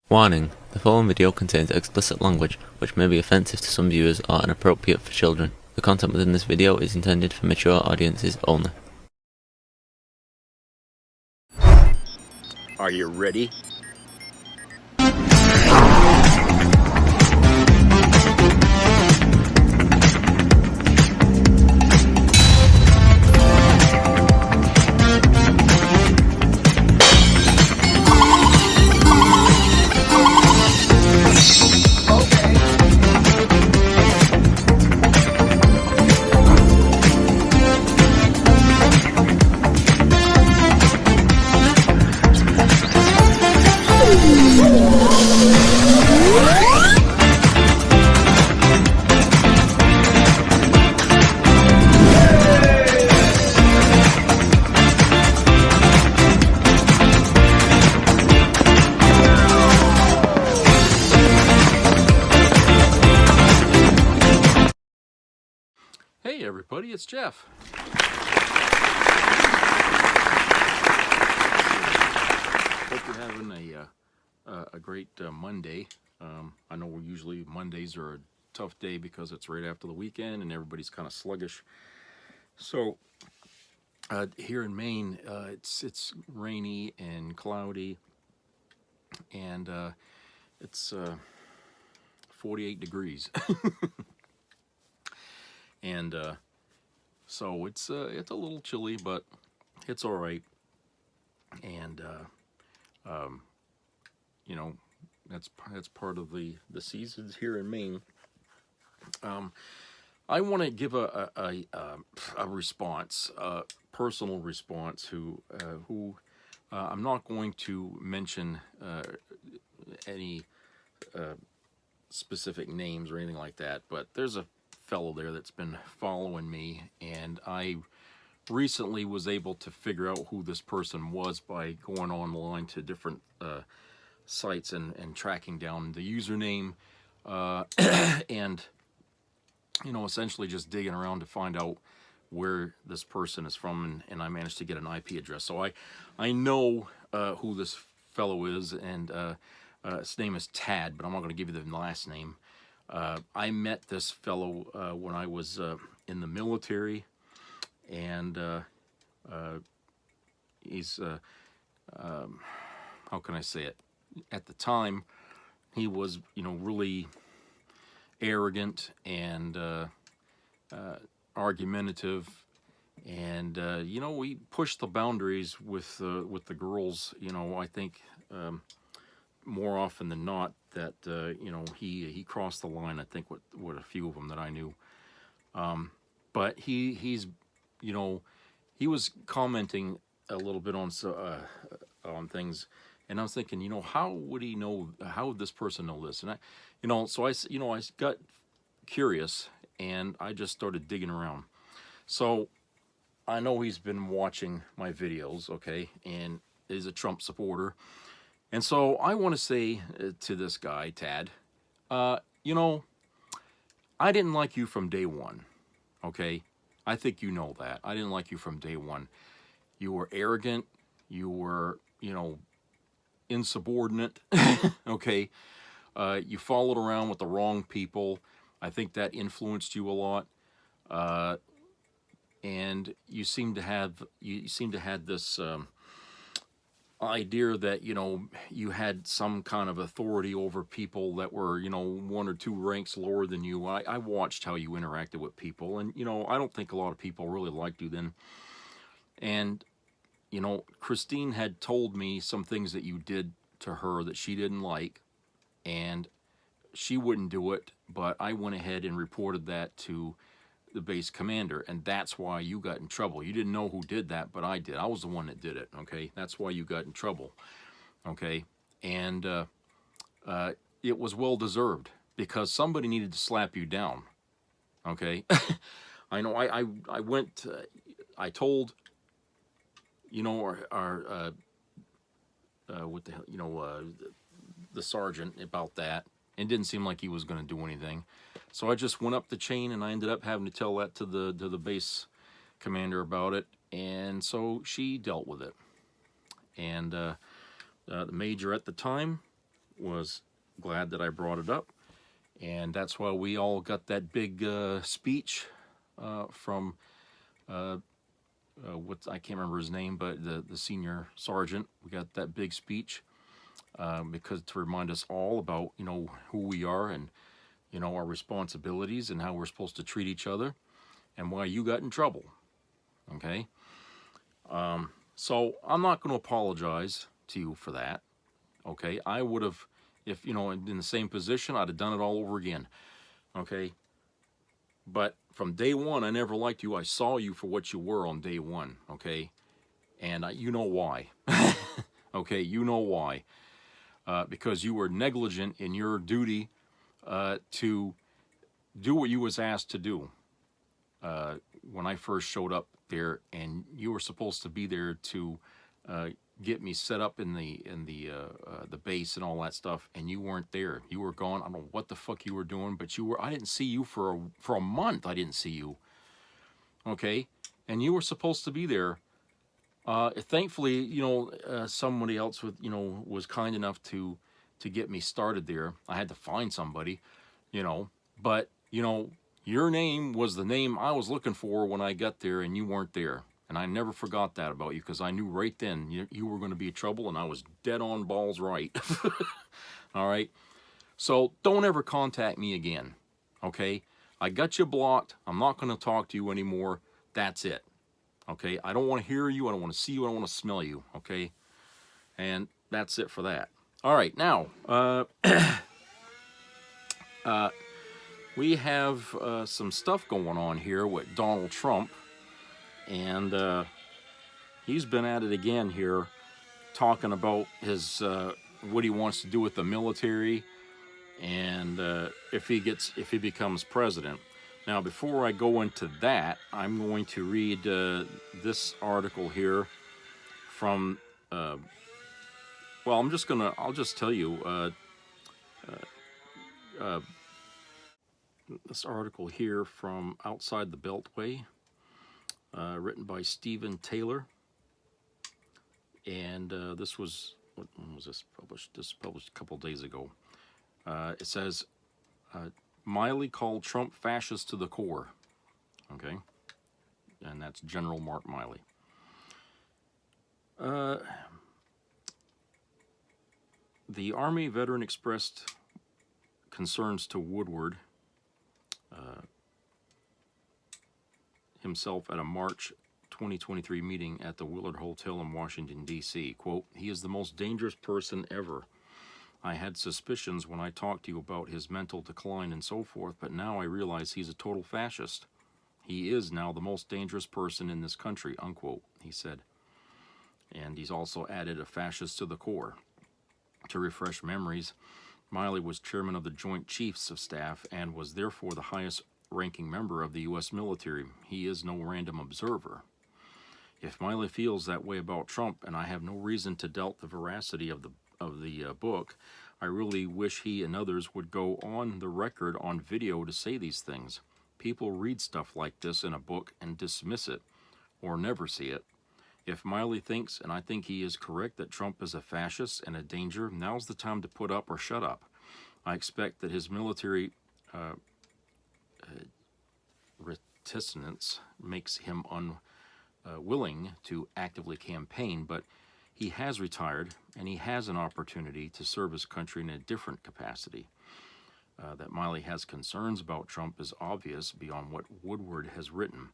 Warning: the following video contains explicit language, which may be offensive to some viewers or inappropriate for children. The content within this video is intended for mature audiences only. Are you ready? Hey everybody, it's Jeff. Hope you're having a great Monday. I know usually Mondays are a tough day because it's right after the weekend and everybody's kind of sluggish. So here in Maine, it's rainy and cloudy, and it's 48 degrees. And so it's a little chilly, but it's all right. And you know, that's part of the seasons here in Maine. I want to give a response, a personal response. Who I'm not going to mention any specific names or anything like that, but there's a fellow there that's been following me, and I recently was able to figure out who this person was by going online to different sites and tracking down the username and essentially just digging around to find out where this person is from, and I managed to get an IP address. So I know who this fellow is, and his name is Tad, but I'm not going to give you the last name. I met this fellow when I was in the military, and he's how can I say it? At the time, he was really arrogant and argumentative, and we pushed the boundaries with the girls. I think more often than not that he crossed the line, I think, with a few of them that I knew. But he was commenting a little bit on things, and I was thinking, how would he know? How would this person know this? And I got curious, and I just started digging around. So I know he's been watching my videos, okay, and is a Trump supporter. And so I want to say to this guy, Tad, I didn't like you from day one, okay? I think you know that. I didn't like you from day one. You were arrogant. You were, insubordinate, okay? You followed around with the wrong people. I think that influenced you a lot. And you seem to have this idea that you had some kind of authority over people that were one or two ranks lower than you. I watched how you interacted with people, and I don't think a lot of people really liked you then. And Christine had told me some things that you did to her that she didn't like, and she wouldn't do it, but I went ahead and reported that to the base commander, and that's why you got in trouble. You didn't know who did that, but I did. I was the one that did it, okay? That's why you got in trouble, okay? And it was well-deserved, because somebody needed to slap you down, okay? I know I went, I told, our what the hell, the sergeant about that. It didn't seem like he was going to do anything. So I just went up the chain, and I ended up having to tell that to the base commander about it, and so she dealt with it. And the major at the time was glad that I brought it up. And that's why we all got that big speech from what I can't remember his name, but the senior sergeant. We got that big speech because to remind us all about who we are and our responsibilities and how we're supposed to treat each other and why you got in trouble. Okay, so I'm not going to apologize to you for that. Okay, I would have, if in the same position, I'd have done it all over again. Okay, but from day one, I never liked you. I saw you for what you were on day one. Okay, and you know why. Okay, you know why. Because you were negligent in your duty to do what you was asked to do when I first showed up there, and you were supposed to be there to get me set up in the base and all that stuff, and you weren't there. You were gone. I don't know what the fuck you were doing, but you were. I didn't see you for a month. I didn't see you. Okay, and you were supposed to be there. Thankfully, somebody else was kind enough to get me started there. I had to find somebody, but your name was the name I was looking for when I got there, and you weren't there. And I never forgot that about you, because I knew right then you were going to be trouble, and I was dead on balls right. All right? So don't ever contact me again, okay? I got you blocked. I'm not going to talk to you anymore. That's it, okay? I don't want to hear you. I don't want to see you. I don't want to smell you, okay? And that's it for that. All right, now, we have some stuff going on here with Donald Trump, and he's been at it again here, talking about his what he wants to do with the military, and if he becomes president. Now, before I go into that, I'm going to read this article here from. Well, I'll just tell you. This article here from Outside the Beltway, written by Stephen Taylor, and this was, when was this published? This was published a couple days ago. It says, Miley called Trump fascist to the core. Okay, and that's General Mark Miley. The Army veteran expressed concerns to Woodward himself at a March 2023 meeting at the Willard Hotel in Washington, D.C. Quote, "He is the most dangerous person ever. I had suspicions when I talked to you about his mental decline and so forth, but now I realize he's a total fascist. He is now the most dangerous person in this country," unquote, he said. And he's also added a fascist to the core. To refresh memories, Miley was chairman of the Joint Chiefs of Staff and was therefore the highest ranking member of the U.S. military. He is no random observer. If Miley feels that way about Trump, and I have no reason to doubt the veracity of the book, I really wish he and others would go on the record on video to say these things. People read stuff like this in a book and dismiss it, or never see it. If Miley thinks, and I think he is correct, that Trump is a fascist and a danger, now's the time to put up or shut up. I expect that his military reticence makes him unwilling to actively campaign, but he has retired and he has an opportunity to serve his country in a different capacity. That Miley has concerns about Trump is obvious beyond what Woodward has written.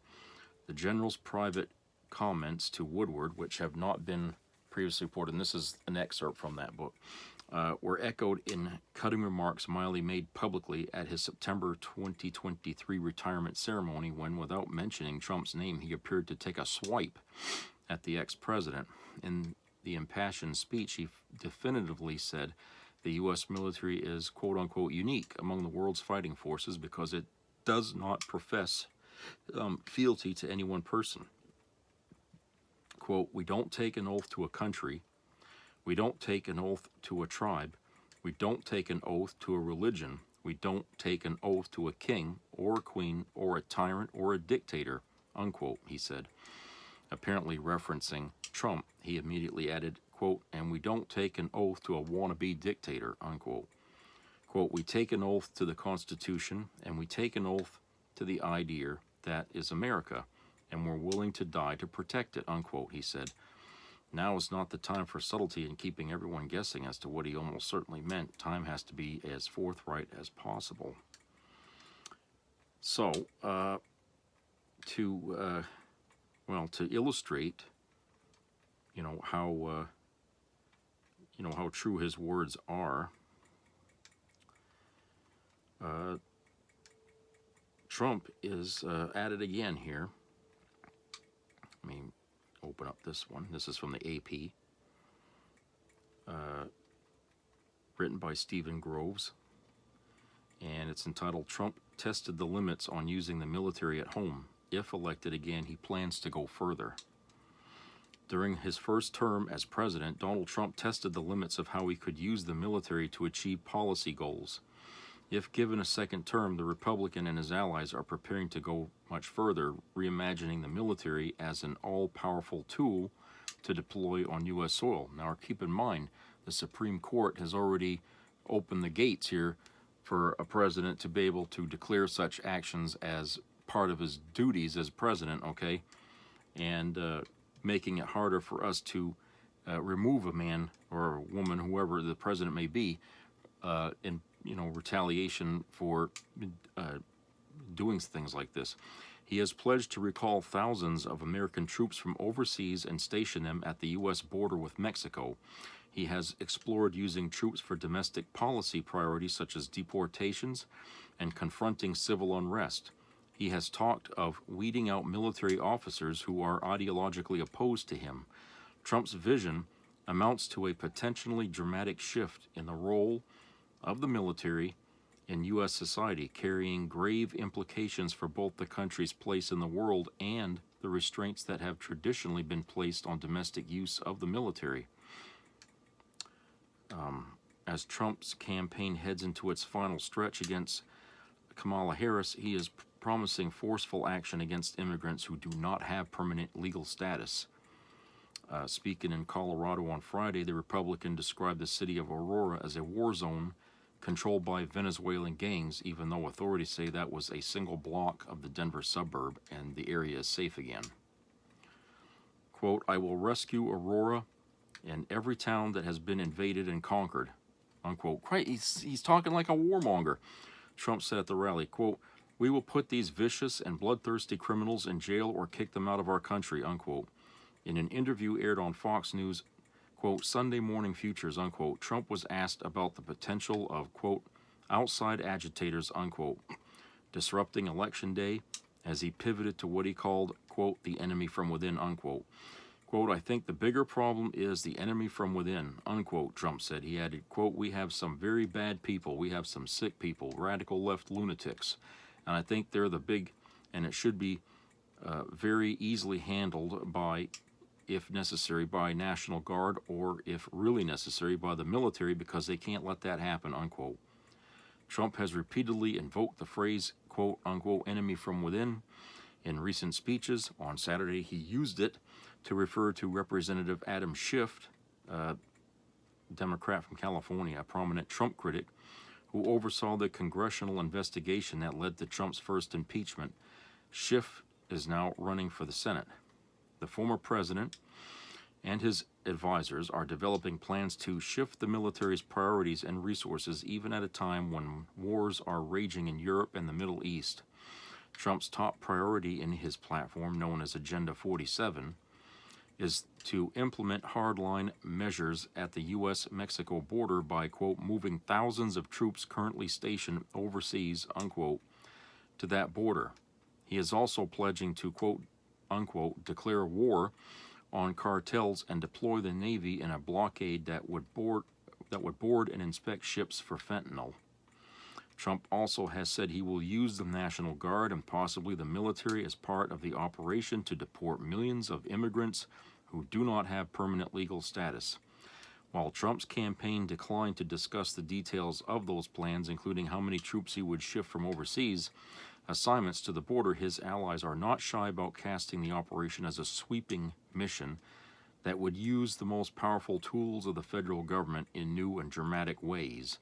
The general's private comments to Woodward, which have not been previously reported, and this is an excerpt from that book, were echoed in cutting remarks Miley made publicly at his September 2023 retirement ceremony when, without mentioning Trump's name, he appeared to take a swipe at the ex-president. In the impassioned speech, he definitively said the U.S. military is quote-unquote unique among the world's fighting forces because it does not profess fealty to any one person. Quote, "We don't take an oath to a country. We don't take an oath to a tribe. We don't take an oath to a religion. We don't take an oath to a king or a queen or a tyrant or a dictator," unquote, he said. Apparently referencing Trump, he immediately added, quote, and we don't take an oath to a wannabe dictator, unquote. Quote, we take an oath to the Constitution, and we take an oath to the idea that is America, and we're willing to die to protect it, unquote, he said. Now is not the time for subtlety in keeping everyone guessing as to what he almost certainly meant. Time has to be as forthright as possible. So, to illustrate, how true his words are, Trump is at it again here. Let me open up this one. This is from the AP, written by Stephen Groves, and it's entitled, Trump Tested the Limits on Using the Military at Home. If elected again, he plans to go further. During his first term as president, Donald Trump tested the limits of how he could use the military to achieve policy goals. If given a second term, the Republican and his allies are preparing to go much further, reimagining the military as an all-powerful tool to deploy on U.S. soil. Now, keep in mind, the Supreme Court has already opened the gates here for a president to be able to declare such actions as part of his duties as president, okay? And making it harder for us to remove a man or a woman, whoever the president may be, in retaliation for doing things like this. He has pledged to recall thousands of American troops from overseas and station them at the U.S. border with Mexico. He has explored using troops for domestic policy priorities such as deportations and confronting civil unrest. He has talked of weeding out military officers who are ideologically opposed to him. Trump's vision amounts to a potentially dramatic shift in the role of the military in U.S. society, carrying grave implications for both the country's place in the world and the restraints that have traditionally been placed on domestic use of the military. As Trump's campaign heads into its final stretch against Kamala Harris, he is promising forceful action against immigrants who do not have permanent legal status. Speaking in Colorado on Friday, the Republican described the city of Aurora as a war zone controlled by Venezuelan gangs, even though authorities say that was a single block of the Denver suburb and the area is safe again. Quote, I will rescue Aurora and every town that has been invaded and conquered, unquote. He's talking like a warmonger. Trump said at the rally, quote, we will put these vicious and bloodthirsty criminals in jail or kick them out of our country, unquote. In an interview aired on Fox News, quote, Sunday Morning Futures, unquote, Trump was asked about the potential of, quote, outside agitators, unquote, disrupting Election Day as he pivoted to what he called, quote, the enemy from within, unquote. Quote, I think the bigger problem is the enemy from within, unquote, Trump said. He added, quote, we have some very bad people. We have some sick people, radical left lunatics. And I think they're the big, and it should be very easily handled by, if necessary, by National Guard, or if really necessary, by the military, because they can't let that happen, unquote. Trump has repeatedly invoked the phrase, quote, unquote, enemy from within. In recent speeches on Saturday, he used it to refer to Representative Adam Schiff, Democrat from California, a prominent Trump critic, who oversaw the congressional investigation that led to Trump's first impeachment. Schiff is now running for the Senate. The former president and his advisors are developing plans to shift the military's priorities and resources even at a time when wars are raging in Europe and the Middle East. Trump's top priority in his platform, known as Agenda 47, is to implement hardline measures at the U.S.-Mexico border by, quote, moving thousands of troops currently stationed overseas, unquote, to that border. He is also pledging to, quote, unquote, declare war on cartels and deploy the Navy in a blockade that would board and inspect ships for fentanyl. Trump also has said he will use the National Guard and possibly the military as part of the operation to deport millions of immigrants who do not have permanent legal status. While Trump's campaign declined to discuss the details of those plans, including how many troops he would shift from overseas assignments to the border, his allies are not shy about casting the operation as a sweeping mission that would use the most powerful tools of the federal government in new and dramatic ways.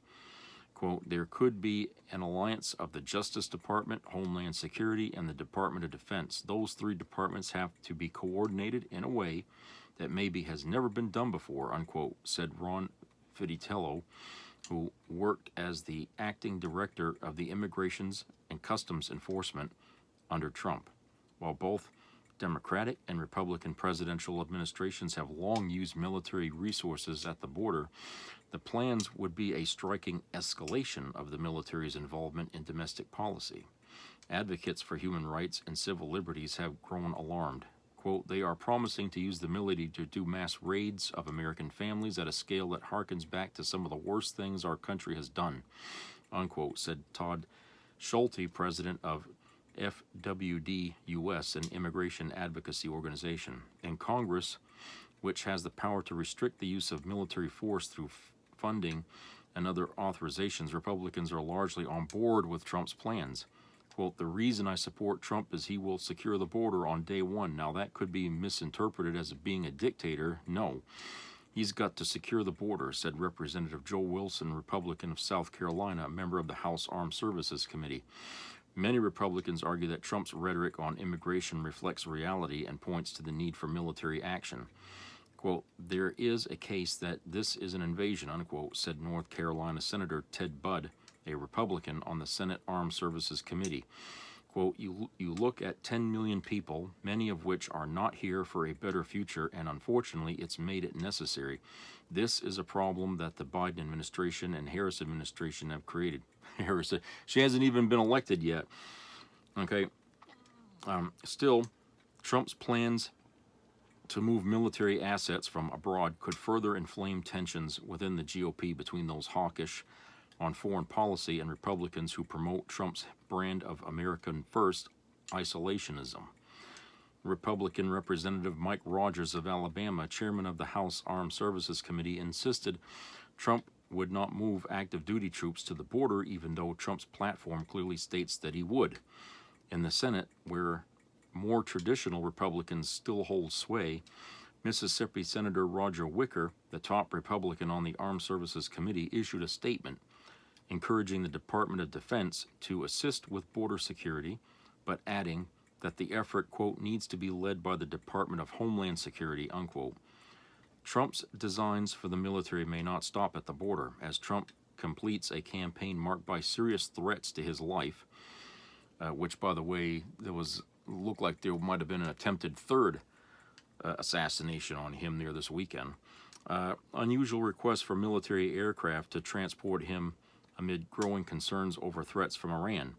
Quote, there could be an alliance of the Justice Department, Homeland Security, and the Department of Defense. Those three departments have to be coordinated in a way that maybe has never been done before, unquote, said Ron Fiditello, who worked as the acting director of the Immigrations and Customs Enforcement under Trump. While both Democratic and Republican presidential administrations have long used military resources at the border, the plans would be a striking escalation of the military's involvement in domestic policy. Advocates for human rights and civil liberties have grown alarmed. Quote, they are promising to use the military to do mass raids of American families at a scale that harkens back to some of the worst things our country has done, unquote, said Todd Schulte, president of FWD US, an immigration advocacy organization. In Congress, which has the power to restrict the use of military force through funding and other authorizations, Republicans are largely on board with Trump's plans. Quote, the reason I support Trump is he will secure the border on day one. Now that could be misinterpreted as being a dictator. No. He's got to secure the border, said Representative Joe Wilson, Republican of South Carolina, a member of the House Armed Services Committee. Many Republicans argue that Trump's rhetoric on immigration reflects reality and points to the need for military action. Quote, there is a case that this is an invasion, unquote, said North Carolina Senator Ted Budd, a Republican on the Senate Armed Services Committee. Quote, you look at 10 million people, many of which are not here for a better future, and unfortunately it's made it necessary. This is a problem that the Biden administration and Harris administration have created. Harris, she hasn't even been elected yet. Okay. Still, Trump's plans to move military assets from abroad could further inflame tensions within the GOP between those hawkish on foreign policy and Republicans who promote Trump's brand of American first isolationism. Republican Representative Mike Rogers of Alabama, chairman of the House Armed Services Committee, insisted Trump would not move active duty troops to the border, even though Trump's platform clearly states that he would. In the Senate, where more traditional Republicans still hold sway, Mississippi Senator Roger Wicker, the top Republican on the Armed Services Committee, issued a statement encouraging the Department of Defense to assist with border security, but adding that the effort, quote, needs to be led by the Department of Homeland Security, unquote. Trump's designs for the military may not stop at the border, as Trump completes a campaign marked by serious threats to his life, which, by the way, looked like there might have been an attempted third assassination on him near this weekend. Unusual requests for military aircraft to transport him amid growing concerns over threats from Iran.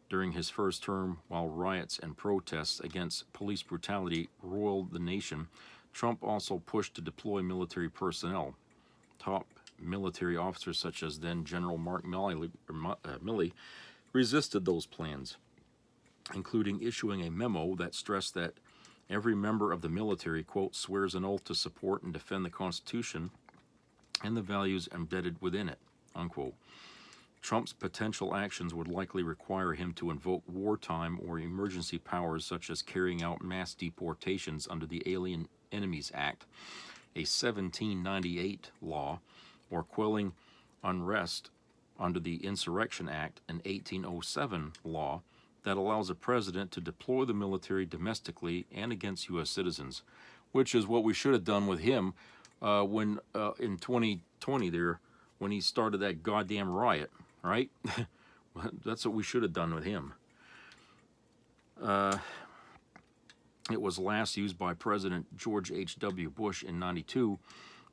During his first term, while riots and protests against police brutality roiled the nation, Trump also pushed to deploy military personnel. Top military officers such as then General Mark Milley resisted those plans, including issuing a memo that stressed that every member of the military, quote, swears an oath to support and defend the Constitution and the values embedded within it, unquote. Trump's potential actions would likely require him to invoke wartime or emergency powers such as carrying out mass deportations under the Alien Enemies Act, a 1798 law, or quelling unrest under the Insurrection Act, an 1807 law that allows a president to deploy the military domestically and against U.S. citizens, which is what we should have done with him when in 2020 there, when he started that goddamn riot, right? That's what we should have done with him. It was last used by President George H.W. Bush in '92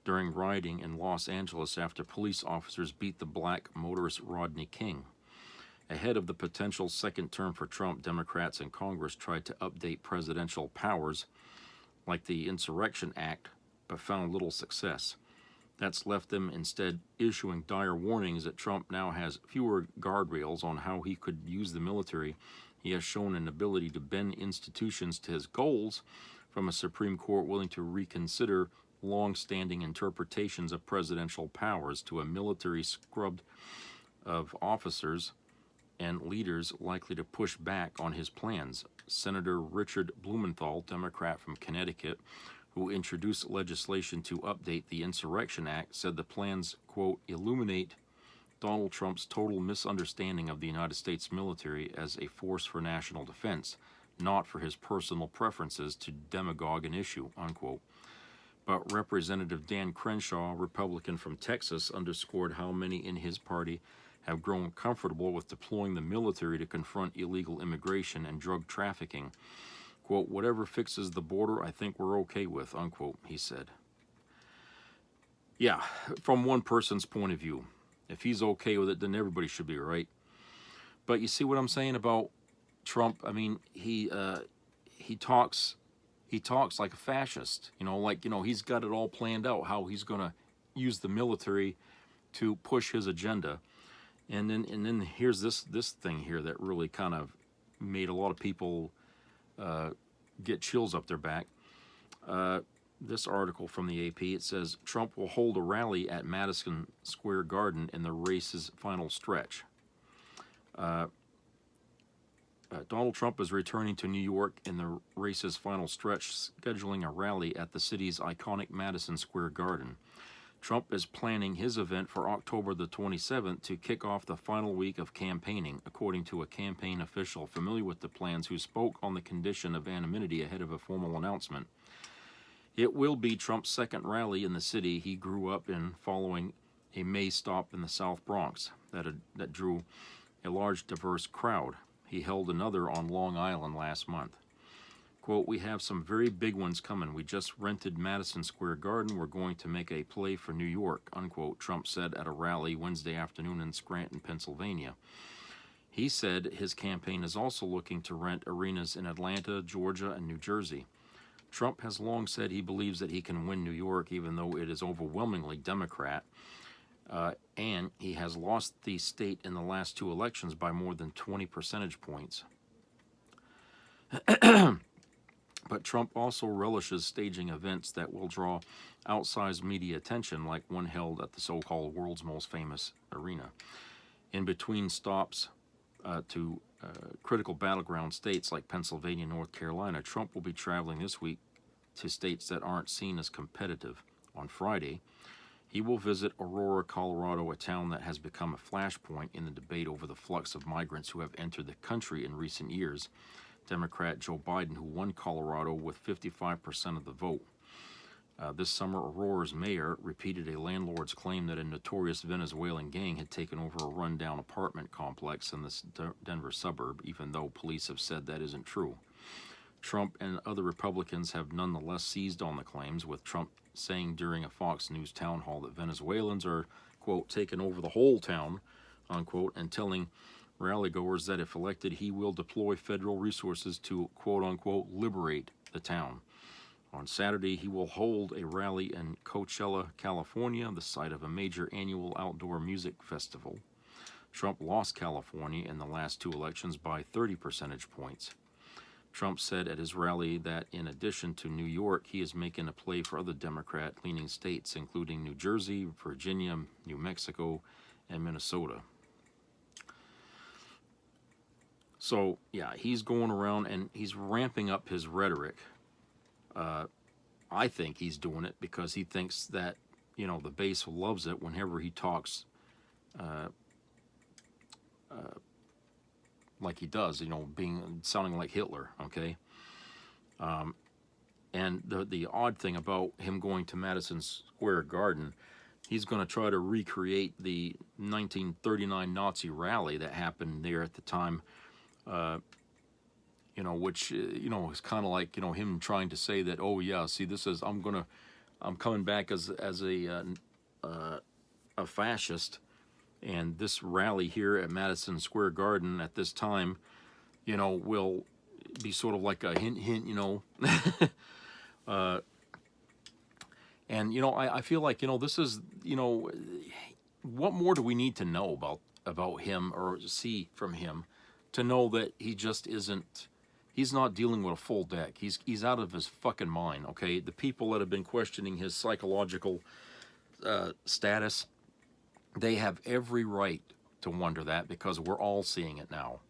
during rioting in Los Angeles after police officers beat the black motorist Rodney King. Ahead of the potential second term for Trump, Democrats in Congress tried to update presidential powers like the Insurrection Act, but found little success. That's left them instead issuing dire warnings that Trump now has fewer guardrails on how he could use the military. He has shown an ability to bend institutions to his goals, from a Supreme Court willing to reconsider long-standing interpretations of presidential powers to a military scrubbed of officers and leaders likely to push back on his plans. Senator Richard Blumenthal, Democrat from Connecticut, who introduced legislation to update the Insurrection Act, said the plans, quote, illuminate Donald Trump's total misunderstanding of the United States military as a force for national defense, not for his personal preferences to demagogue an issue, unquote. But Representative Dan Crenshaw, Republican from Texas, underscored how many in his party have grown comfortable with deploying the military to confront illegal immigration and drug trafficking. Quote, whatever fixes the border, I think we're okay with, unquote, he said. Yeah, from one person's point of view. If he's okay with it, then everybody should be, right? But you see what I'm saying about Trump? I mean, he talks like a fascist. He's got it all planned out how he's going to use the military to push his agenda. And then here's this thing here that really kind of made a lot of people get chills up their back. This article from the AP, it says, Trump will hold a rally at Madison Square Garden in the race's final stretch. Donald Trump is returning to New York in the race's final stretch, scheduling a rally at the city's iconic Madison Square Garden. Trump is planning his event for October the 27th to kick off the final week of campaigning, according to a campaign official familiar with the plans who spoke on the condition of anonymity ahead of a formal announcement. It will be Trump's second rally in the city he grew up in, following a May stop in the South Bronx that drew a large, diverse crowd. He held another on Long Island last month. Quote, we have some very big ones coming. We just rented Madison Square Garden. We're going to make a play for New York, unquote, Trump said at a rally Wednesday afternoon in Scranton, Pennsylvania. He said his campaign is also looking to rent arenas in Atlanta, Georgia, and New Jersey. Trump has long said he believes that he can win New York, even though it is overwhelmingly Democrat, and he has lost the state in the last two elections by more than 20 percentage points. But Trump also relishes staging events that will draw outsized media attention, like one held at the so-called world's most famous arena. In between stops to critical battleground states like Pennsylvania and North Carolina, Trump will be traveling this week to states that aren't seen as competitive. On Friday, he will visit Aurora, Colorado, a town that has become a flashpoint in the debate over the flux of migrants who have entered the country in recent years. Democrat Joe Biden, who won Colorado with 55% of the vote. This summer, Aurora's mayor repeated a landlord's claim that a notorious Venezuelan gang had taken over a rundown apartment complex in this Denver suburb, even though police have said that isn't true. Trump and other Republicans have nonetheless seized on the claims, with Trump saying during a Fox News town hall that Venezuelans are, quote, taking over the whole town, unquote, and telling rallygoers that if elected, he will deploy federal resources to, quote unquote, liberate the town. On Saturday, he will hold a rally in Coachella, California, the site of a major annual outdoor music festival. Trump lost California in the last two elections by 30 percentage points. Trump said at his rally that in addition to New York, he is making a play for other Democrat-leaning states, including New Jersey, Virginia, New Mexico, and Minnesota. So, yeah, he's going around and he's ramping up his rhetoric. I think he's doing it because he thinks that, the base loves it whenever he talks like he does, sounding like Hitler, okay? And the odd thing about him going to Madison Square Garden, he's going to try to recreate the 1939 Nazi rally that happened there at the time, which, is kind of like, him trying to say that, oh yeah, see, I'm coming back as a fascist, and this rally here at Madison Square Garden at this time, will be sort of like a hint, and, I feel like, this is, what more do we need to know about him or see from him to know that he just isn't, he's not dealing with a full deck. He's out of his fucking mind, okay? The people that have been questioning his psychological status, they have every right to wonder that because we're all seeing it now.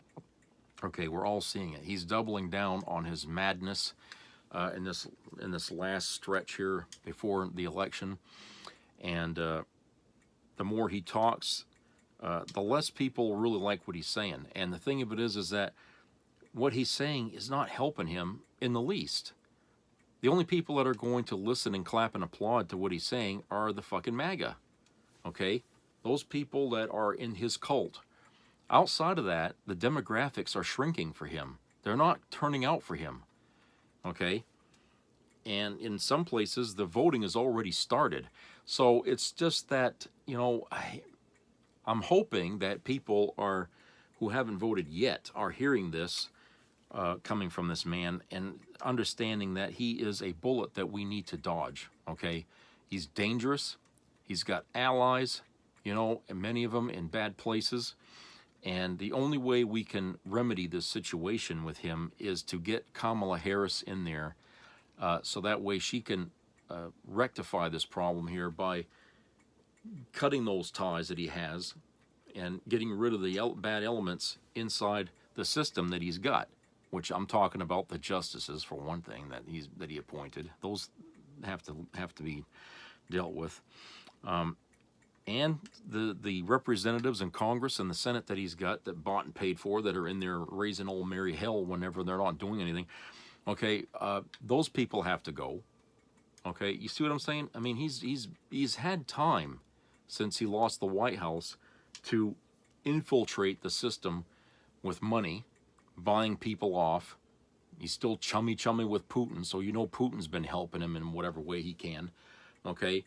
Okay, we're all seeing it. He's doubling down on his madness. in this last stretch here before the election. And the more he talks, the less people really like what he's saying. And the thing of it is that what he's saying is not helping him in the least. The only people that are going to listen and clap and applaud to what he's saying are the fucking MAGA. Okay? Those people that are in his cult. Outside of that, the demographics are shrinking for him. They're not turning out for him. Okay? And in some places, the voting has already started. So it's just that, I'm hoping that people who haven't voted yet are hearing this coming from this man and understanding that he is a bullet that we need to dodge, okay? He's dangerous. He's got allies, and many of them in bad places. And the only way we can remedy this situation with him is to get Kamala Harris in there so that way she can rectify this problem here by cutting those ties that he has and getting rid of the bad elements inside the system that he's got, which I'm talking about the justices for one thing that he appointed. Those have to be dealt with, and the representatives in Congress and the Senate that he's got that bought and paid for, that are in there raising old Mary hell whenever they're not doing anything. Okay, those people have to go. Okay, you see what I'm saying? I mean, he's had time since he lost the White House to infiltrate the system with money, buying people off. He's still chummy with Putin, so Putin's been helping him in whatever way he can, okay?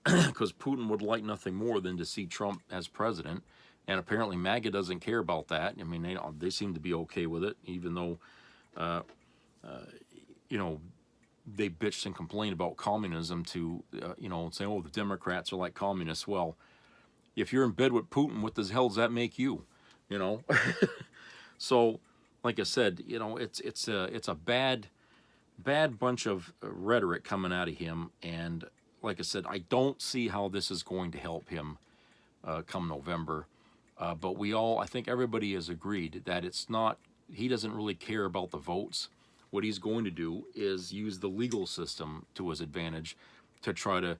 Because Putin would like nothing more than to see Trump as president, and apparently MAGA doesn't care about that. I mean, they seem to be okay with it, even though, they bitched and complained about communism to, saying, oh, the Democrats are like communists. Well, if you're in bed with Putin, what the hell does that make you? So, like I said, it's a bad bunch of rhetoric coming out of him, and like I said, I don't see how this is going to help him come November. But I think everybody has agreed that he doesn't really care about the votes. What he's going to do is use the legal system to his advantage to try to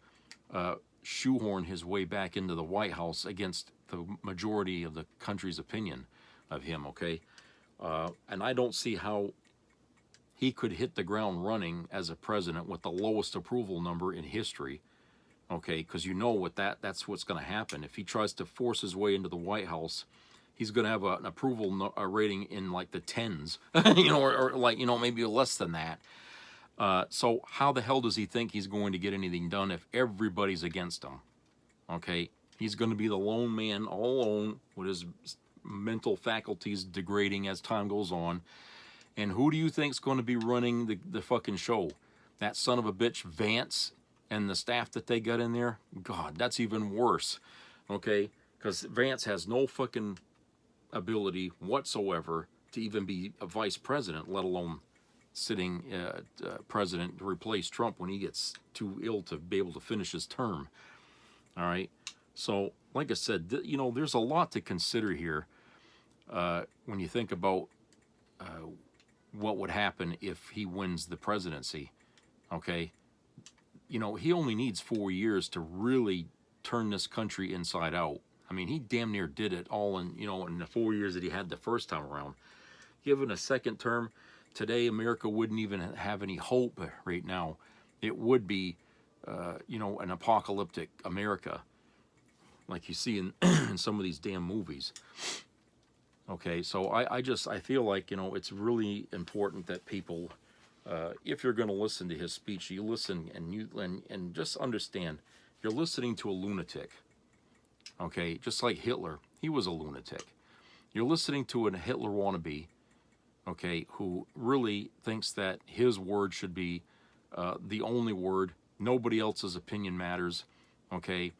shoehorn his way back into the White House against the majority of the country's opinion of him, okay? And I don't see how he could hit the ground running as a president with the lowest approval number in history, okay? Because that's what's going to happen. If he tries to force his way into the White House, he's going to have an approval rating in like the tens, or maybe less than that. So how the hell does he think he's going to get anything done if everybody's against him? Okay, he's going to be the lone man, all alone, with his mental faculties degrading as time goes on. And who do you think's going to be running the fucking show? That son of a bitch Vance and the staff that they got in there? God, that's even worse. Okay, because Vance has no fucking ability whatsoever to even be a vice president, let alone sitting president to replace Trump when he gets too ill to be able to finish his term. All right, so like I said, there's a lot to consider here when you think about what would happen if he wins the presidency. Okay, he only needs 4 years to really turn this country inside out. I mean, he damn near did it all in the 4 years that he had the first time around. Given a second term, today America wouldn't even have any hope right now. It would be, an apocalyptic America, like you see in, in some of these damn movies. Okay, so I feel like, it's really important that people, if you're going to listen to his speech, you listen and just understand, you're listening to a lunatic. Okay, just like Hitler, he was a lunatic. You're listening to a Hitler wannabe, okay, who really thinks that his word should be the only word. Nobody else's opinion matters, okay?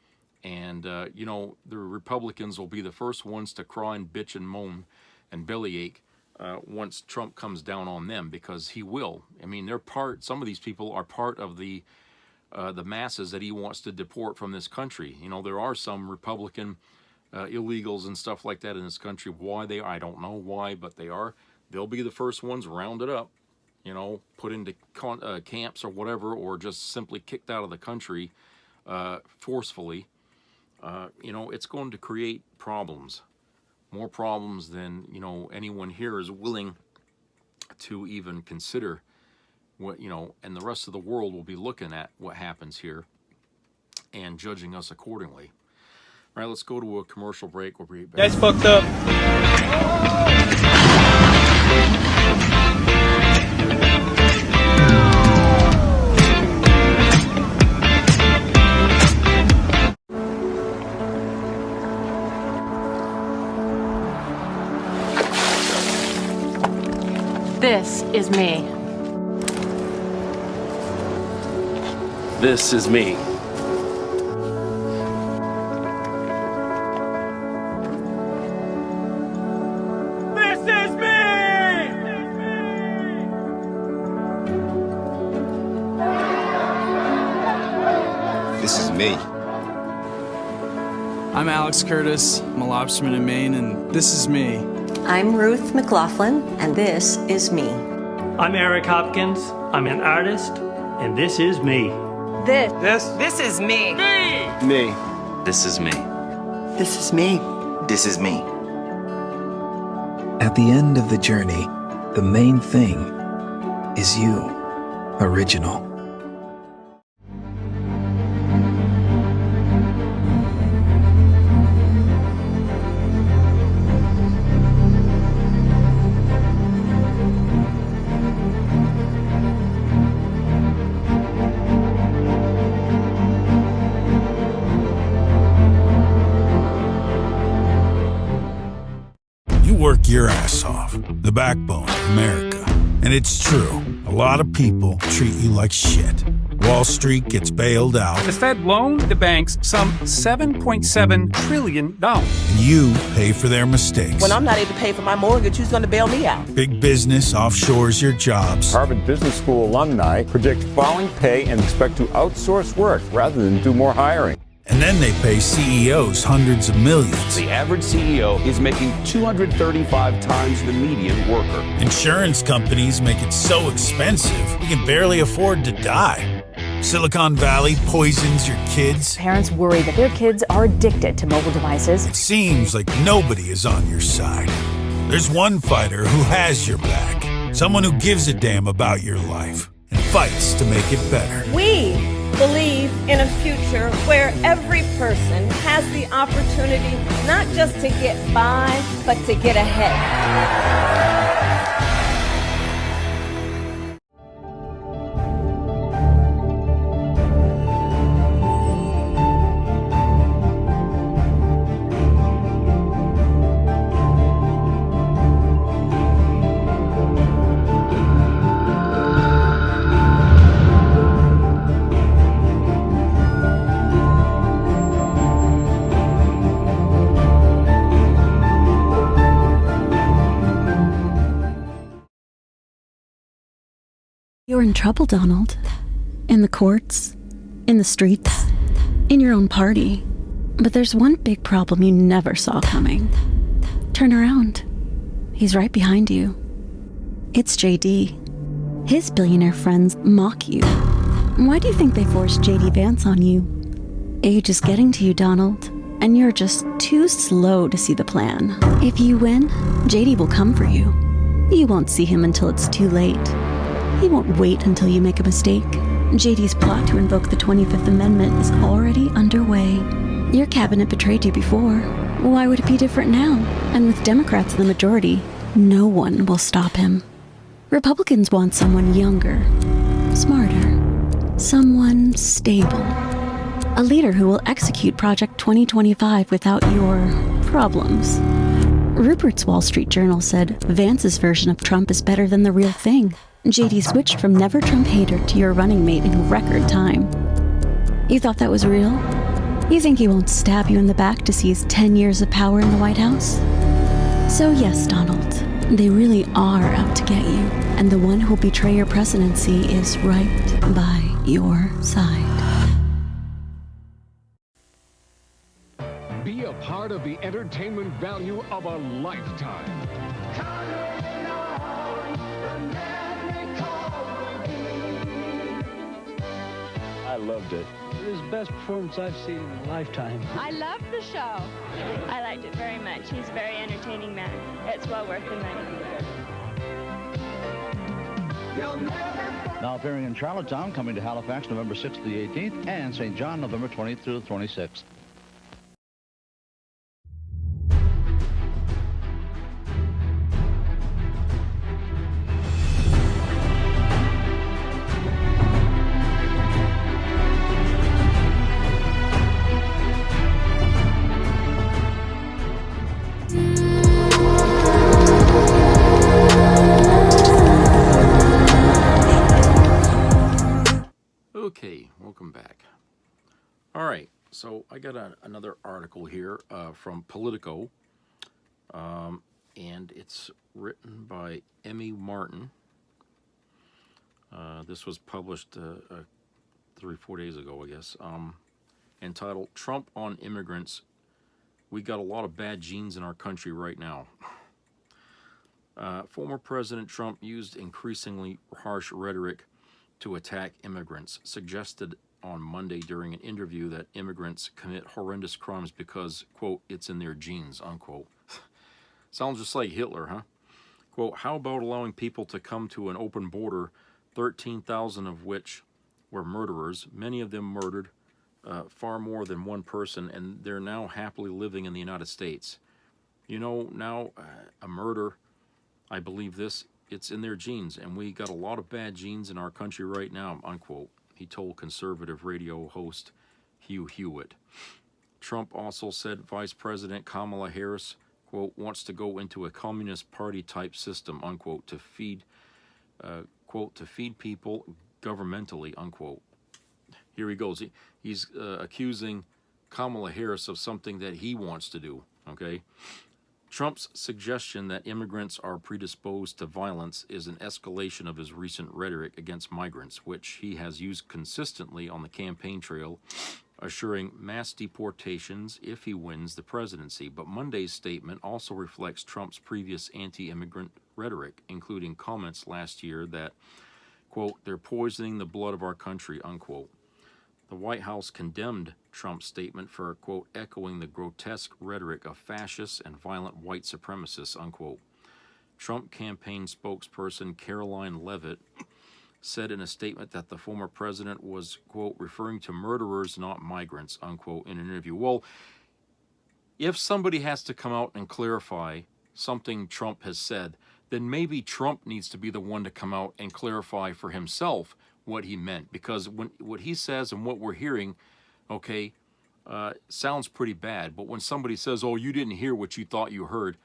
And, the Republicans will be the first ones to cry and bitch and moan and bellyache once Trump comes down on them, because he will. I mean, some of these people are part of the masses that he wants to deport from this country. There are some Republican illegals and stuff like that in this country. Why I don't know why, but they are. They'll be the first ones rounded up. you know, put into camps or whatever, or just simply kicked out of the country forcefully, you know, it's going to create problems, more problems than, you know, anyone here is willing to even consider. What, you know, and the rest of the world will be looking at what happens here and judging us accordingly. All right, let's go to a commercial break. We'll be back. That's fucked up. This is me. This is me. This is me! This is me. I'm Alex Curtis. I'm a lobsterman in Maine, and this is me. I'm Ruth McLaughlin, and this is me. I'm Eric Hopkins. I'm an artist, and this is me. This is me. Me. This is me. This is me. This is me. At the end of the journey, the main thing is you, original. Work your ass off, the backbone of America. And it's true, a lot of people treat you like shit. Wall Street gets bailed out. The Fed loaned the banks some $7.7 trillion. And you pay for their mistakes. When I'm not able to pay for my mortgage, who's going to bail me out? Big business offshores your jobs. Harvard Business School alumni predict falling pay and expect to outsource work rather than do more hiring. And then they pay CEOs hundreds of millions. The average CEO is making 235 times the median worker. Insurance companies make it so expensive, you can barely afford to die. Silicon Valley poisons your kids. Parents worry that their kids are addicted to mobile devices. It seems like nobody is on your side. There's one fighter who has your back. Someone who gives a damn about your life and fights to make it better. We believe in a future where every person has the opportunity not just to get by, but to get ahead. You're in trouble, Donald. In the courts, in the streets, in your own party. But there's one big problem you never saw coming. Turn around. He's right behind you. It's JD. His billionaire friends mock you. Why do you think they forced JD Vance on you? Age is getting to you, Donald, and you're just too slow to see the plan. If you win, JD will come for you. You won't see him until it's too late. He won't wait until you make a mistake. JD's plot to invoke the 25th Amendment is already underway. Your cabinet betrayed you before. Why would it be different now? And with Democrats in the majority, no one will stop him. Republicans want someone younger, smarter, someone stable. A leader who will execute Project 2025 without your problems. Rupert's Wall Street Journal said Vance's version of Trump is better than the real thing. JD switched from never Trump hater to your running mate in record time. You thought that was real? You think he won't stab you in the back to seize 10 years of power in the White House? So yes, Donald, they really are out to get you, and the one who'll betray your presidency is right by your side. Be a part of the entertainment value of a lifetime. I loved it. It was the best performance I've seen in a lifetime. I loved the show. I liked it very much. He's a very entertaining man. It's well worth the money. Now appearing in Charlottetown, coming to Halifax November 6th to the 18th, and St. John November 20th through the 26th. Okay, welcome back. All right, so I got another article here from Politico, and it's written by Emmy Martin. This was published 3-4 days ago, I guess, entitled "Trump on Immigrants. We got a lot of bad genes in our country right now." Former President Trump used increasingly harsh rhetoric to attack immigrants, suggested on Monday during an interview that immigrants commit horrendous crimes because, quote, it's in their genes, unquote. Sounds just like Hitler, huh? Quote, how about allowing people to come to an open border, 13,000 of which were murderers, many of them murdered, far more than one person, and they're now happily living in the United States. You know, now a murder, I believe this, it's in their genes, and we got a lot of bad genes in our country right now, unquote, he told conservative radio host Hugh Hewitt. Trump also said Vice President Kamala Harris, quote, wants to go into a communist party type system, unquote, to feed, quote, to feed people governmentally, unquote. Here he goes. He's accusing Kamala Harris of something that he wants to do, okay? Trump's suggestion that immigrants are predisposed to violence is an escalation of his recent rhetoric against migrants, which he has used consistently on the campaign trail, assuring mass deportations if he wins the presidency. But Monday's statement also reflects Trump's previous anti-immigrant rhetoric, including comments last year that, quote, they're poisoning the blood of our country, unquote. The White House condemned Trump's statement for, quote, echoing the grotesque rhetoric of fascists and violent white supremacists, unquote. Trump campaign spokesperson Caroline Leavitt said in a statement that the former president was, quote, referring to murderers, not migrants, unquote, in an interview. Well, if somebody has to come out and clarify something Trump has said, then maybe Trump needs to be the one to come out and clarify for himself what he meant, because what he says and what we're hearing, okay, sounds pretty bad. But when somebody says, oh, you didn't hear what you thought you heard,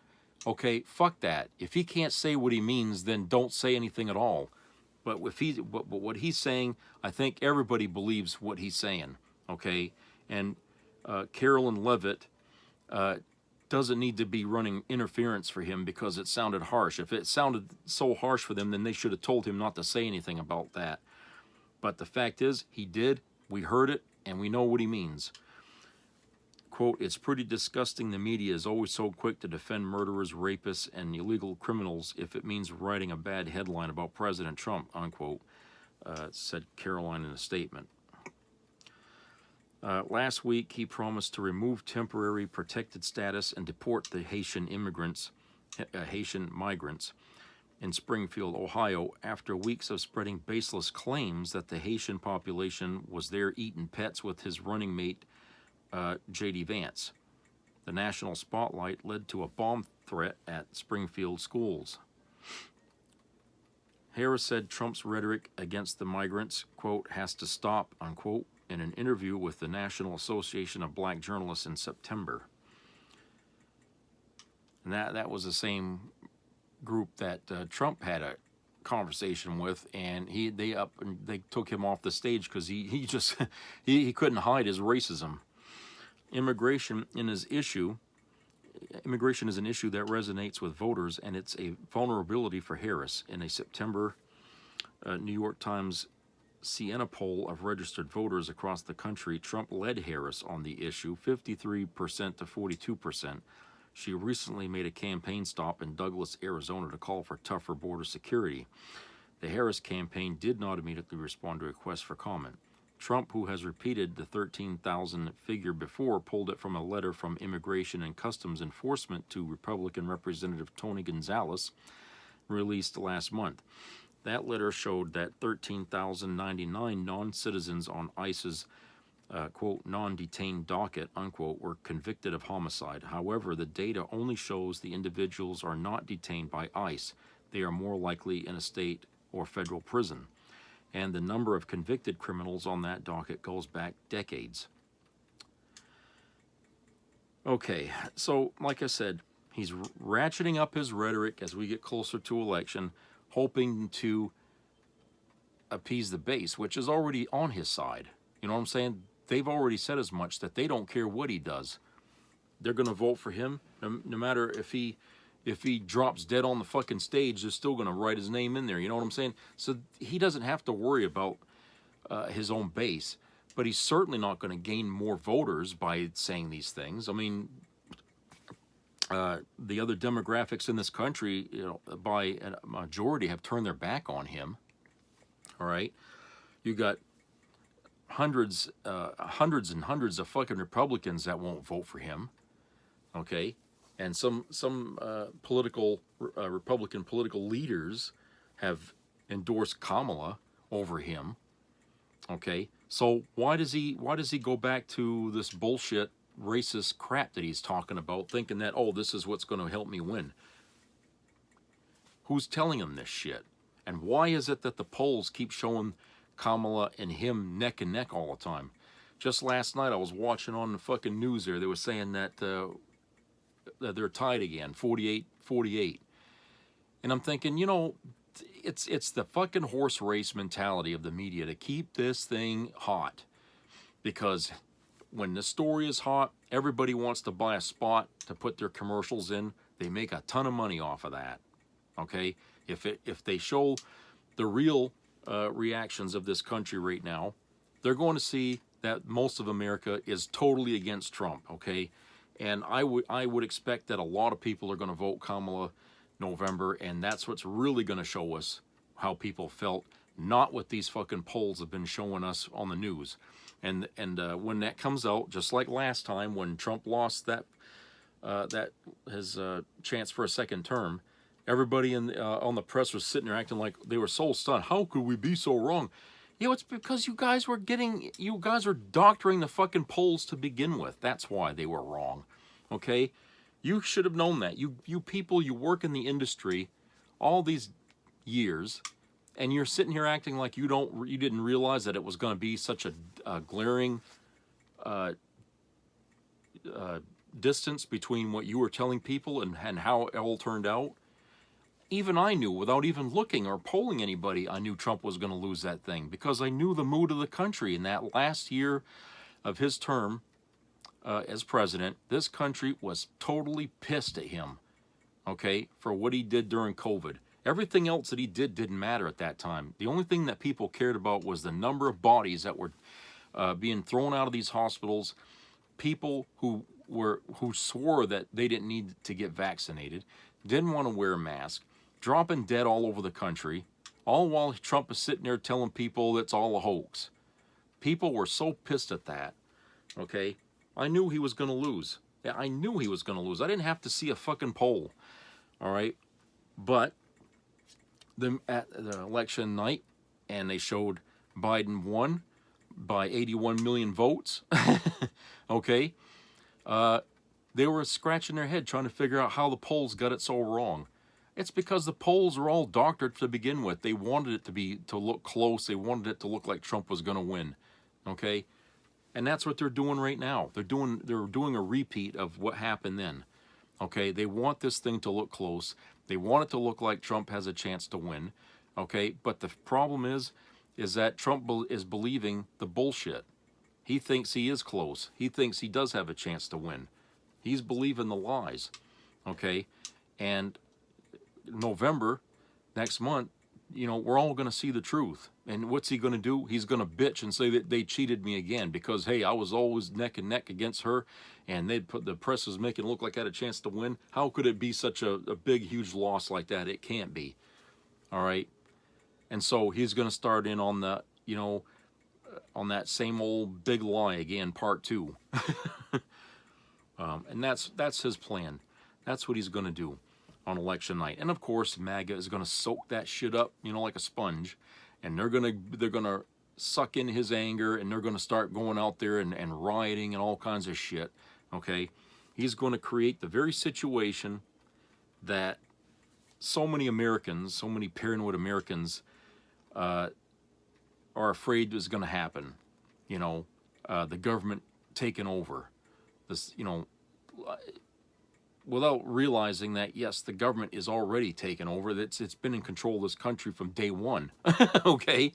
okay, fuck that. If he can't say what he means, then don't say anything at all. But but what he's saying, I think everybody believes what he's saying, okay? And Carolyn Leavitt doesn't need to be running interference for him because it sounded harsh. If it sounded so harsh for them, then they should have told him not to say anything about that. But the fact is, he did, we heard it, and we know what he means. Quote, it's pretty disgusting the media is always so quick to defend murderers, rapists, and illegal criminals if it means writing a bad headline about President Trump, unquote, said Caroline in a statement. Last week, he promised to remove temporary protected status and deport the Haitian migrants in Springfield, Ohio, after weeks of spreading baseless claims that the Haitian population was there eating pets with his running mate, J.D. Vance. The national spotlight led to a bomb threat at Springfield schools. Harris said Trump's rhetoric against the migrants, quote, has to stop, unquote, in an interview with the National Association of Black Journalists in September. And that was the same group that Trump had a conversation with, and they took him off the stage because he just he couldn't hide his racism. Immigration is an issue that resonates with voters, and it's a vulnerability for Harris. In a September New York Times Siena poll of registered voters across the country, Trump led Harris on the issue, 53% to 42%. She recently made a campaign stop in Douglas, Arizona to call for tougher border security. The Harris campaign did not immediately respond to requests for comment. Trump, who has repeated the 13,000 figure before, pulled it from a letter from Immigration and Customs Enforcement to Republican Representative Tony Gonzalez, released last month. That letter showed that 13,099 non-citizens on ICE's quote, non-detained docket, unquote, were convicted of homicide. However, the data only shows the individuals are not detained by ICE. They are more likely in a state or federal prison. And the number of convicted criminals on that docket goes back decades. Okay, so like I said, he's ratcheting up his rhetoric as we get closer to election, hoping to appease the base, which is already on his side. You know what I'm saying? They've already said as much that they don't care what he does. They're going to vote for him no matter if he drops dead on the fucking stage. They're still going to write his name in there. You know what I'm saying? So he doesn't have to worry about his own base, but he's certainly not going to gain more voters by saying these things. I mean, the other demographics in this country, you know, by a majority have turned their back on him. All right, you got hundreds and hundreds of fucking Republicans that won't vote for him, okay, and some Republican political leaders have endorsed Kamala over him, okay. So why does he go back to this bullshit racist crap that he's talking about, thinking that, oh, this is what's going to help me win? Who's telling him this shit? And why is it that the polls keep showing Kamala and him neck and neck all the time? Just last night I was watching on the fucking news there. They were saying that they're tied again, 48-48. And I'm thinking, you know, it's the fucking horse race mentality of the media to keep this thing hot. Because when the story is hot, everybody wants to buy a spot to put their commercials in. They make a ton of money off of that. Okay? If they show the real reactions of this country right now, they're going to see that most of America is totally against Trump, okay? And I would expect that a lot of people are going to vote Kamala November, and that's what's really going to show us how people felt, not what these fucking polls have been showing us on the news. And when that comes out, just like last time when Trump lost his chance for a second term, everybody on the press was sitting there acting like they were so stunned. How could we be so wrong? You know, it's because you guys are doctoring the fucking polls to begin with. That's why they were wrong. Okay? You should have known that. You people, you work in the industry all these years, and you're sitting here acting like you didn't realize that it was going to be such a glaring distance between what you were telling people and how it all turned out. Even I knew, without even looking or polling anybody, I knew Trump was going to lose that thing, because I knew the mood of the country in that last year of his term as president. This country was totally pissed at him, okay, for what he did during COVID. Everything else that he did didn't matter at that time. The only thing that people cared about was the number of bodies that were being thrown out of these hospitals, people who swore that they didn't need to get vaccinated, didn't want to wear a mask, dropping dead all over the country, all while Trump is sitting there telling people it's all a hoax. People were so pissed at that, okay? I knew he was going to lose. Yeah, I knew he was going to lose. I didn't have to see a fucking poll, all right? But at the election night, and they showed Biden won by 81 million votes, okay? They were scratching their head trying to figure out how the polls got it so wrong. It's because the polls were all doctored to begin with. They wanted it to look close. They wanted it to look like Trump was going to win, okay? And that's what they're doing right now. They're doing a repeat of what happened then, okay? They want this thing to look close. They want it to look like Trump has a chance to win, okay? But the problem is that Trump is believing the bullshit. He thinks he is close. He thinks he does have a chance to win. He's believing the lies, okay? And November, next month, you know, we're all going to see the truth. And what's he going to do? He's going to bitch and say that they cheated me again because, hey, I was always neck and neck against her, and the press was making it look like I had a chance to win. How could it be such a big, huge loss like that? It can't be, all right? And so he's going to start in on the, you know, on that same old big lie again, part 2. And that's his plan. That's what he's going to do on election night. And of course, MAGA is going to soak that shit up, you know, like a sponge. And they're gonna suck in his anger, and they're gonna start going out there and rioting and all kinds of shit. Okay, he's going to create the very situation that so many Americans, so many paranoid Americans, are afraid is going to happen. You know, the government taking over. This, you know, without realizing that, yes, the government is already taken over. It's been in control of this country from day one. Okay?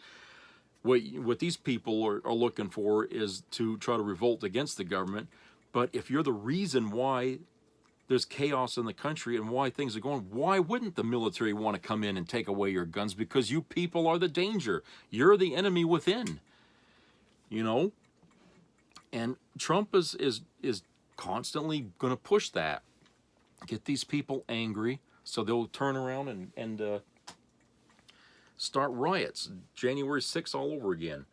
What these people are looking for is to try to revolt against the government. But if you're the reason why there's chaos in the country and why things are going, why wouldn't the military want to come in and take away your guns? Because you people are the danger. You're the enemy within. You know? And Trump is constantly going to push that. Get these people angry so they'll turn around and start riots. January 6th all over again.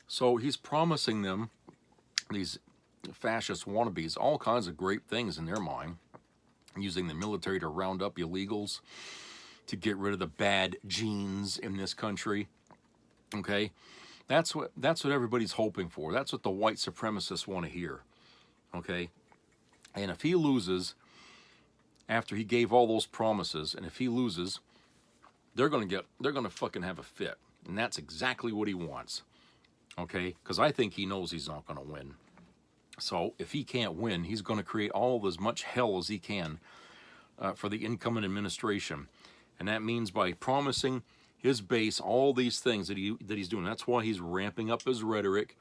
So he's promising them, these fascist wannabes, all kinds of great things in their mind, using the military to round up illegals, to get rid of the bad genes in this country. Okay? That's what everybody's hoping for. That's what the white supremacists want to hear. Okay? And if he loses, after he gave all those promises, and if he loses, they're gonna fucking have a fit. And that's exactly what he wants. Okay? Because I think he knows he's not gonna win. So if he can't win, he's gonna create all as much hell as he can for the incoming administration. And that means by promising his base all these things that he's doing. That's why he's ramping up his rhetoric,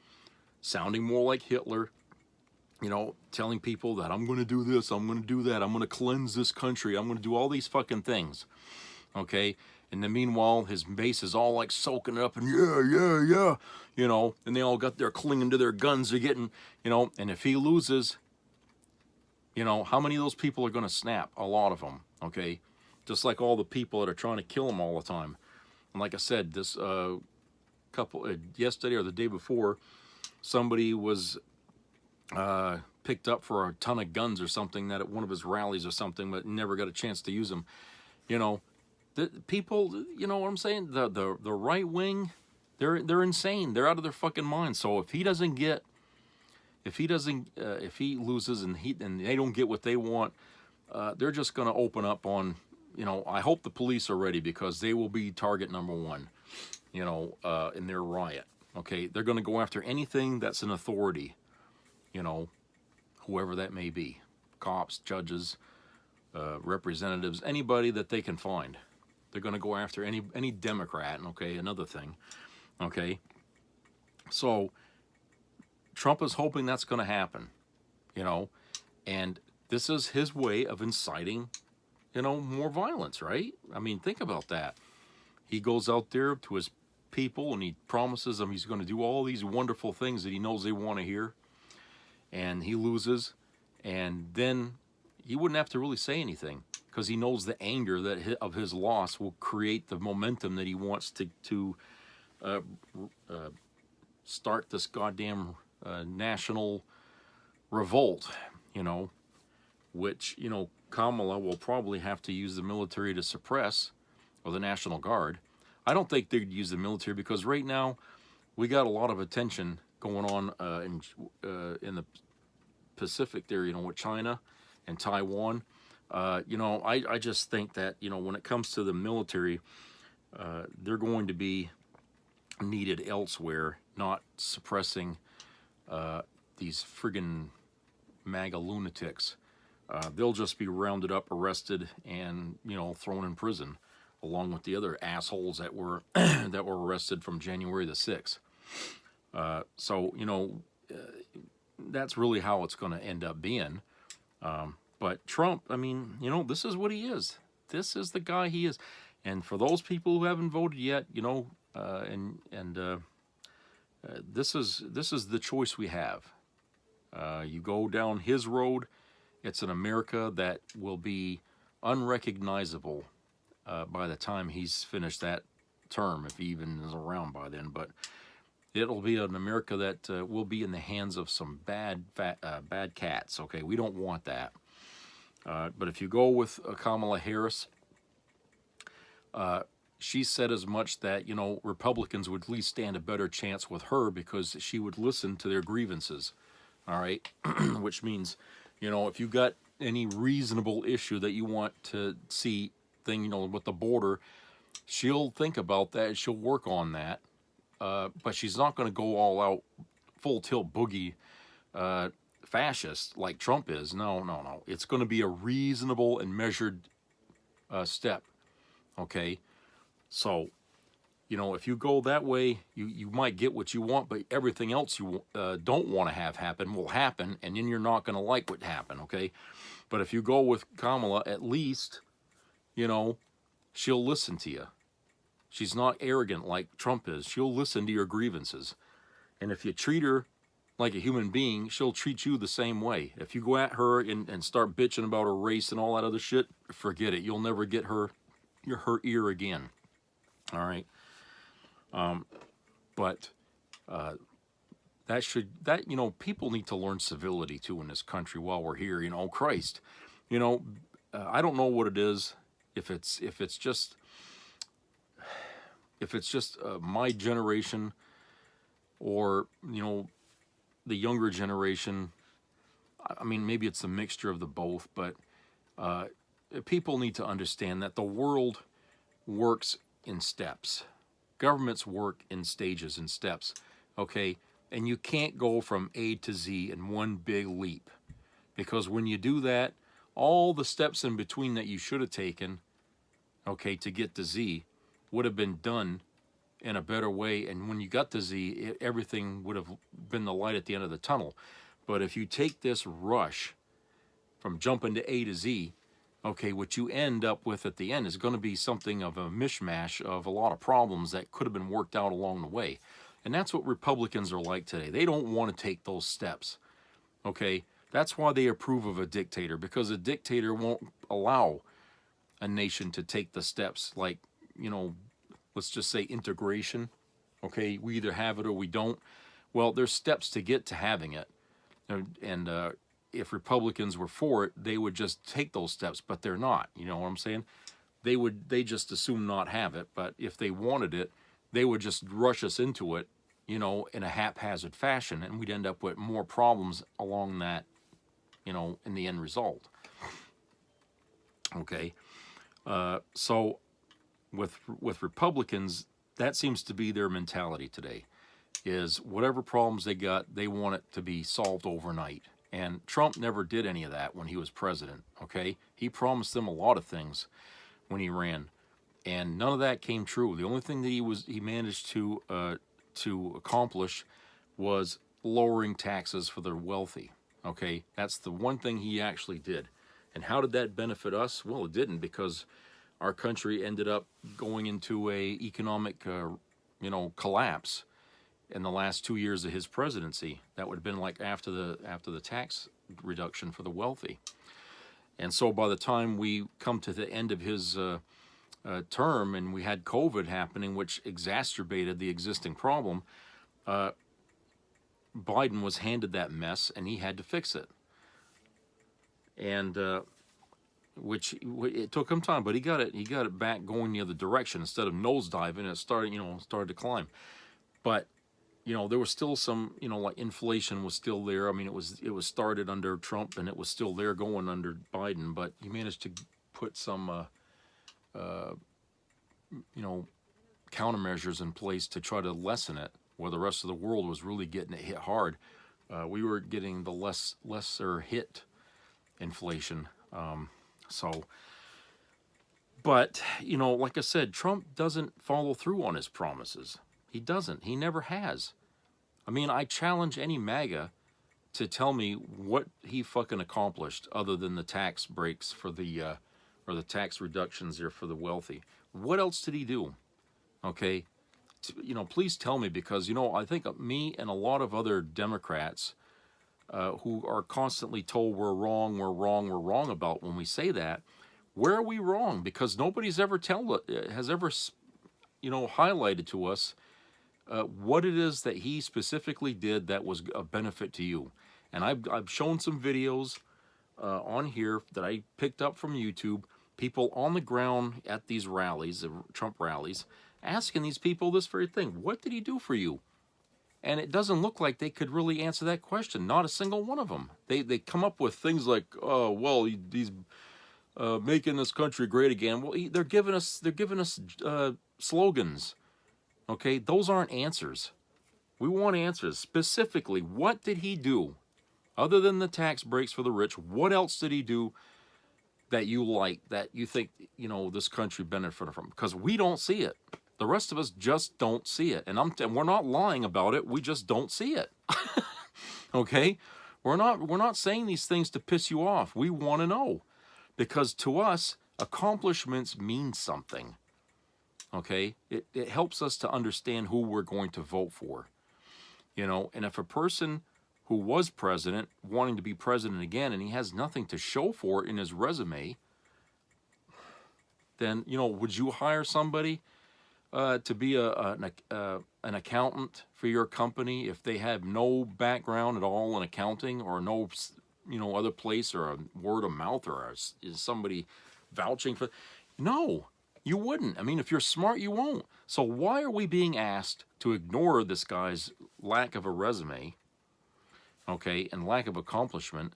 sounding more like Hitler, you know, telling people that I'm going to do this, I'm going to do that, I'm going to cleanse this country, I'm going to do all these fucking things, okay? And then meanwhile, his base is all like soaking up and yeah, you know, and they all got their clinging to their guns, they're getting, you know, and if he loses, you know, how many of those people are going to snap? A lot of them, okay? Just like all the people that are trying to kill him all the time. And like I said, this yesterday or the day before, somebody was picked up for a ton of guns or something that at one of his rallies or something, but never got a chance to use them. You know, the people, you know what I'm saying? The right wing, they're insane. They're out of their fucking minds. So if he loses and they don't get what they want, they're just going to open up on. You know, I hope the police are ready because they will be target number one, you know, in their riot. Okay, they're going to go after anything that's an authority, you know, whoever that may be. Cops, judges, representatives, anybody that they can find. They're going to go after any Democrat, okay, another thing, okay. So, Trump is hoping that's going to happen, you know, and this is his way of inciting, you know, more violence, right? I mean, think about that. He goes out there to his people and he promises them he's going to do all these wonderful things that he knows they want to hear. And he loses. And then he wouldn't have to really say anything because he knows the anger of his loss will create the momentum that he wants to start this goddamn national revolt, you know, which, you know, Kamala will probably have to use the military to suppress, or the National Guard. I don't think they'd use the military because right now we got a lot of attention going on in the Pacific there, you know, with China and Taiwan. You know, I just think that, you know, when it comes to the military, they're going to be needed elsewhere, not suppressing these friggin' MAGA lunatics. They'll just be rounded up, arrested, and, you know, thrown in prison, along with the other assholes that were that were arrested from January the 6th. So, you know, that's really how it's going to end up being. But Trump, I mean, you know, this is what he is. This is the guy he is. And for those people who haven't voted yet, you know, this is the choice we have. You go down his road. It's an America that will be unrecognizable by the time he's finished that term, if he even is around by then. But it'll be an America that will be in the hands of some bad cats. Okay, we don't want that. But if you go with Kamala Harris, she said as much that, you know, Republicans would at least stand a better chance with her because she would listen to their grievances. All right, which means, you know, if you got any reasonable issue that you want to see thing, you know, with the border, she'll think about that. She'll work on that. But she's not going to go all out, full tilt boogie fascist like Trump is. No. It's going to be a reasonable and measured step. Okay, so, you know, if you go that way, you might get what you want, but everything else you don't want to have happen will happen, and then you're not going to like what happened. Okay, but if you go with Kamala, at least, you know, she'll listen to you. She's not arrogant like Trump is. She'll listen to your grievances. And if you treat her like a human being, she'll treat you the same way. If you go at her and start bitching about her race and all that other shit, forget it. You'll never get her ear again. All right? But you know, people need to learn civility too in this country while we're here. You know, Christ. You know, I don't know what it is. If it's just my generation, or, you know, the younger generation. I mean, maybe it's a mixture of the both, but people need to understand that the world works in steps. Governments work in stages and steps, okay? And you can't go from A to Z in one big leap, because when you do that, all the steps in between that you should have taken, okay, to get to Z would have been done in a better way, and when you got to Z, everything would have been the light at the end of the tunnel. But if you take this rush from jumping to A to Z, okay, what you end up with at the end is going to be something of a mishmash of a lot of problems that could have been worked out along the way. And that's what Republicans are like today. They don't want to take those steps, okay? That's why they approve of a dictator, because a dictator won't allow a nation to take the steps like, you know, let's just say integration. Okay, we either have it or we don't. Well, there's steps to get to having it. And if Republicans were for it, they would just take those steps, but they're not. You know what I'm saying? They just assume not have it, but if they wanted it, they would just rush us into it, you know, in a haphazard fashion, and we'd end up with more problems along that, you know, in the end result. Okay, so with Republicans, that seems to be their mentality today, is whatever problems they got, they want it to be solved overnight. And Trump never did any of that when he was president, okay? He promised them a lot of things when he ran, and none of that came true. The only thing that he managed to accomplish was lowering taxes for the wealthy, okay? That's the one thing he actually did. And how did that benefit us? Well, it didn't, because our country ended up going into a economic, you know, collapse in the last 2 years of his presidency. That would have been like after the tax reduction for the wealthy. And so by the time we come to the end of his term, and we had COVID happening, which exacerbated the existing problem, Biden was handed that mess, and he had to fix it. And which it took him time, but he got it back going the other direction. Instead of nosediving, it started to climb. But, you know, there was still some, you know, like inflation was still there. I mean, it was started under Trump, and it was still there going under Biden, but he managed to put some you know, countermeasures in place to try to lessen it, where the rest of the world was really getting it hit hard. We were getting the lesser hit inflation. But, you know, like I said, Trump doesn't follow through on his promises. He doesn't. He never has. I mean, I challenge any MAGA to tell me what he fucking accomplished other than the tax breaks for the, or the tax reductions there for the wealthy. What else did he do? Okay, you know, please tell me, because, you know, I think me and a lot of other Democrats who are constantly told we're wrong about when we say that, Where are we wrong? Because nobody's ever has ever, you know, highlighted to us what it is that he specifically did that was a benefit to you. And I've shown some videos on here that I picked up from YouTube, people on the ground at these rallies, the Trump rallies, asking these people this very thing. What did he do for you? And it doesn't look like they could really answer that question. Not a single one of them. They come up with things like, oh, well, he's making this country great again. Well, they're giving us slogans. Okay, those aren't answers. We want answers. Specifically, what did he do? Other than the tax breaks for the rich, what else did he do that you like, that you think, you know, this country benefited from? Because we don't see it. The rest of us just don't see it. And we're not lying about it. We just don't see it. Okay? We're not saying these things to piss you off. We want to know. Because to us, accomplishments mean something. Okay? It helps us to understand who we're going to vote for. You know, and if a person who was president wanting to be president again and he has nothing to show for it in his resume, then, you know, would you hire somebody to be an accountant for your company if they have no background at all in accounting, or no, you know, other place, or a word of mouth, or is somebody vouching for? No, you wouldn't. I mean, if you're smart, you won't. So why are we being asked to ignore this guy's lack of a resume, okay, and lack of accomplishment,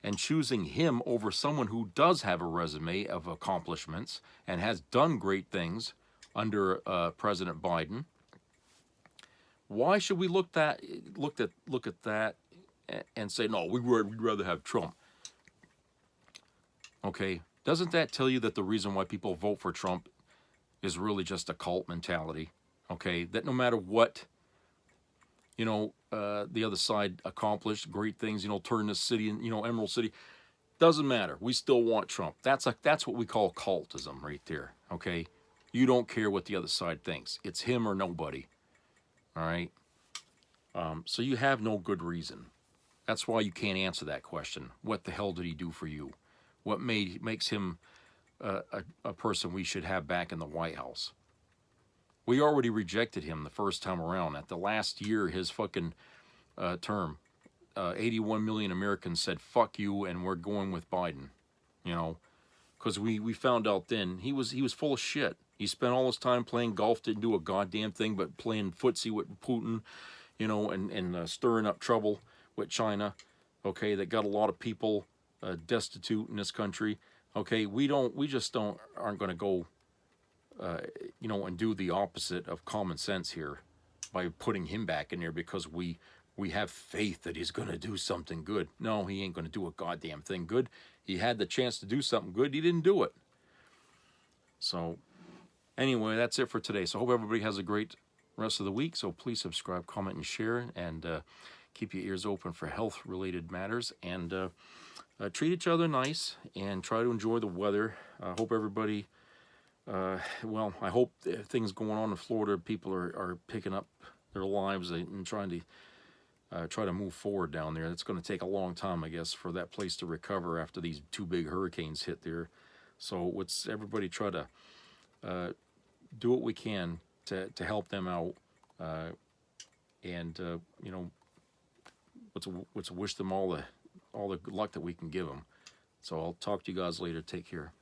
and choosing him over someone who does have a resume of accomplishments and has done great things under President Biden? Why should we look at that and say, no, we'd rather have Trump? Okay, doesn't that tell you that the reason why people vote for Trump is really just a cult mentality? Okay, that no matter what, you know, the other side accomplished great things, you know, turn this city, you know, Emerald City, doesn't matter. We still want Trump. That's what we call cultism right there. Okay. You don't care what the other side thinks. It's him or nobody. All right? So you have no good reason. That's why you can't answer that question. What the hell did he do for you? What makes him a person we should have back in the White House? We already rejected him the first time around. At the last year, his fucking term, 81 million Americans said, fuck you, and we're going with Biden. You know? Because we found out then he was full of shit. He spent all his time playing golf, didn't do a goddamn thing but playing footsie with Putin, you know, and stirring up trouble with China, okay, that got a lot of people destitute in this country. Okay, aren't going to go, you know, and do the opposite of common sense here by putting him back in there because we have faith that he's going to do something good. No, he ain't going to do a goddamn thing good. He had the chance to do something good. He didn't do it. So anyway, that's it for today. So I hope everybody has a great rest of the week. So please subscribe, comment, and share, and keep your ears open for health-related matters. And treat each other nice and try to enjoy the weather. I hope everybody, well, I hope things going on in Florida, people are picking up their lives and trying to try to move forward down there. It's going to take a long time, I guess, for that place to recover after these two big hurricanes hit there. So let's everybody try to do what we can to help them out, and you know, let's wish them all the good luck that we can give them. So I'll talk to you guys later. Take care.